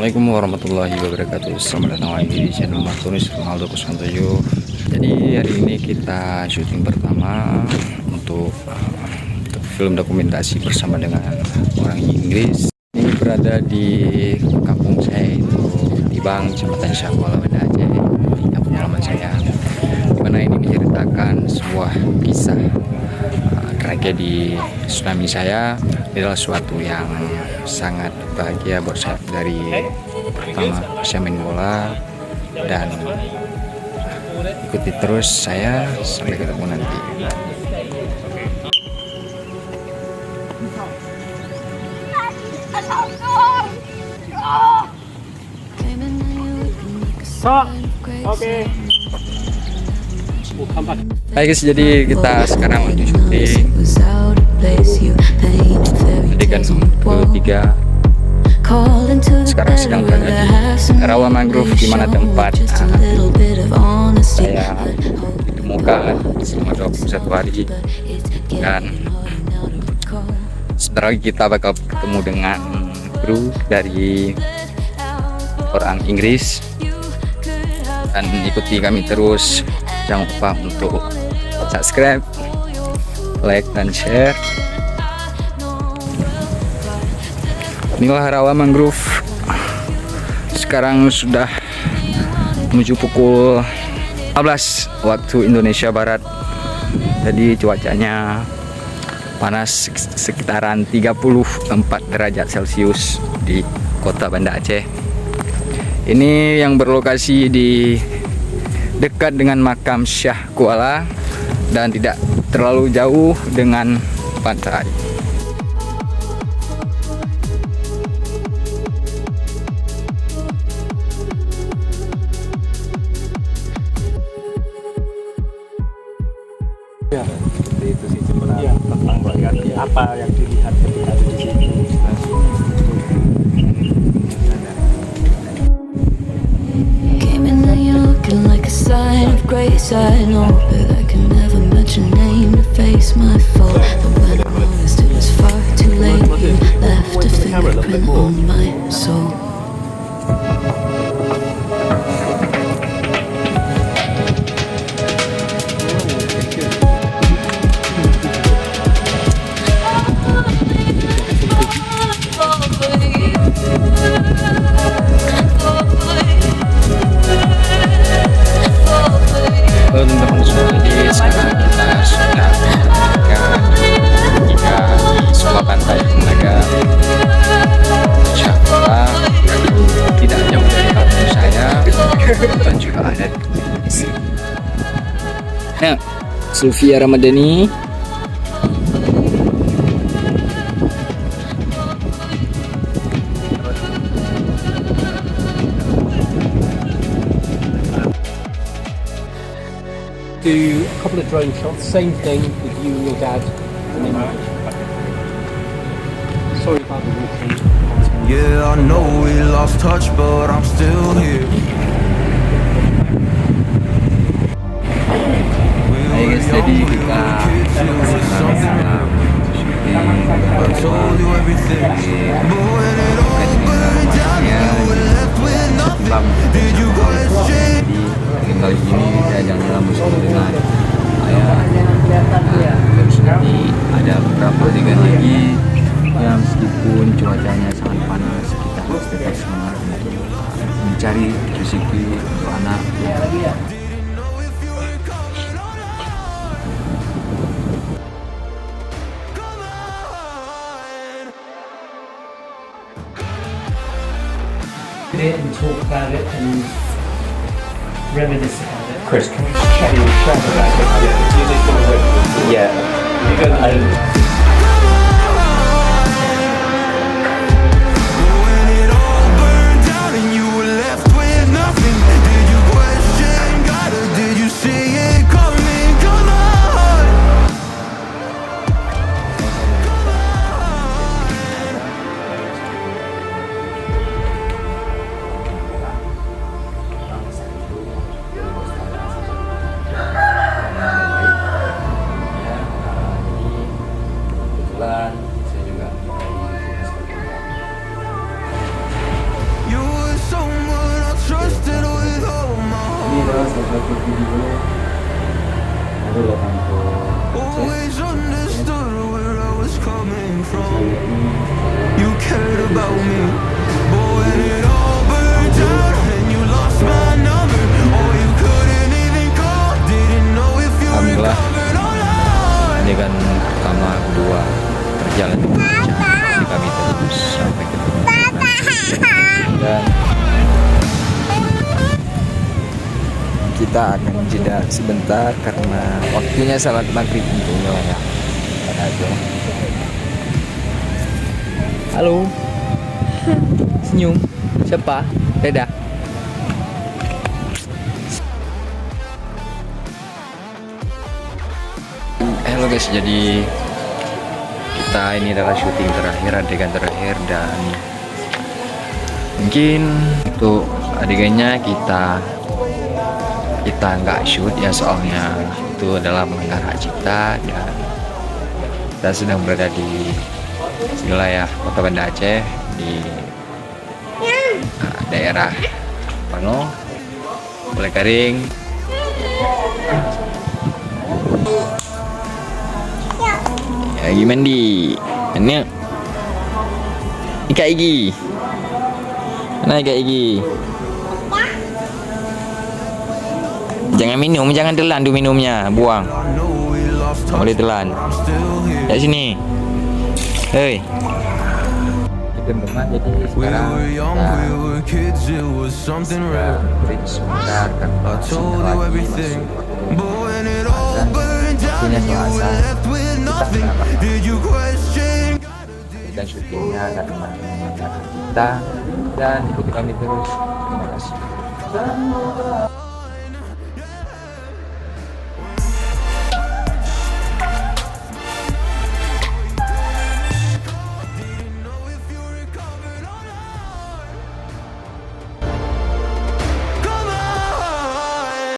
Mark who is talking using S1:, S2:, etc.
S1: Assalamualaikum warahmatullahi wabarakatuh. Selamat datang lagi di channel Martinus Ronaldo 07. Jadi hari ini kita syuting pertama untuk film dokumentasi bersama dengan orang Inggris. Ini berada di kampung saya, itu di Bang, Jembatan Syahwala, Banda Aceh, di kampung halaman saya. Dimana ini menceritakan sebuah kisah tragedi tsunami saya. Ini adalah suatu yang sangat bahagia buat saya. Dari pertama saya main bola, dan ikuti terus saya sampai ketemu nanti.
S2: Oke.
S1: Baik guys, jadi kita sekarang lanjut syuting. Adegan ketiga. Sekarang sedang berada di rawa mangrove, di mana tempat saya ditemukan selama 21 hari, dan sebentar lagi kita bakal bertemu dengan kru dari orang Inggris. Dan ikuti kami terus, jangan lupa untuk subscribe, like, dan share. Inilah rawa mangrove. Sekarang sudah menuju pukul 15 waktu Indonesia Barat. Jadi cuacanya panas, sekitaran 34 derajat Celcius di kota Banda Aceh. Ini yang berlokasi di dekat dengan makam Syah Kuala dan tidak terlalu jauh dengan pantai.
S2: Ya, itu sih sebenarnya tentang apa yang dilihat ketika ada di sini.
S3: Like a sign of grace, I know, but I can never match your name to face my fault. But when I'm honest, it was far too late. You left a fingerprint on my soul.
S1: Teman-teman semua, jadi sekarang kita sudah tiga di sebelah pantai Naga Syahwala, tidak jauh dari kampung saya, dan juga ada di sini. Nah, Sulfia Ramadhani.
S2: Do a couple of drone shots, same thing with you and your dad. And then sorry about the walking.
S4: Yeah, I know we lost touch, but I'm still here.
S1: Hai guys, jadi kita kali ini saya jangan bersama dengan ayah. Terus nanti ada beberapa adegan lagi yang meskipun cuacanya sangat panas, kita harus tetap semangat untuk mencari rezeki untuk anak.
S2: And talk about it and reminisce about it. Chris, can we chat in about it? Yeah.
S4: When it all burned down and you were left with nothing, did you question God or did you see it coming? Come on. Always understood where I was coming from. You cared about me, but when it all burned out and you lost my number, or you couldn't even call, didn't know if you
S1: Alhamdulillah,
S4: recovered or not.
S1: adegan pertama, kedua berjalan dengan lancar. Jadi kami terus sampai ketemu. Dan kita akan jeda sebentar karena waktunya salat maghrib tentunya ya. Ada aja. Halo. Senyum. Siapa? Dadah. Halo guys, jadi kita ini adalah syuting terakhir, adegan terakhir, dan mungkin untuk adegannya kita nggak shoot ya, soalnya itu adalah melanggar hak cipta, dan kita sedang berada di wilayah Kota Banda Aceh di daerah Pano, Boleh Karing. Ya, lagi mandi. Mana? Ikat gigi. Mana ikat gigi? Jangan minum, jangan telan tu minumnya, buang.
S4: I know we lost
S1: Tak
S4: touch,
S1: boleh telan.
S4: I'm still here.
S1: Kat sini. Hei. Kita teman, jadi
S4: We
S1: sekarang
S4: were young, we were kids, it was something rare.
S1: break sebentar karena
S4: I told
S1: sebentar
S4: you
S1: lagi
S4: everything,
S1: masuk
S4: but when it all
S1: Dan
S4: burned down
S1: waktunya
S4: and you
S1: sholat
S4: were
S1: asar.
S4: left with nothing, did you question?
S1: dan syutingnya karena kita, dan ikuti kami terus. Terima kasih.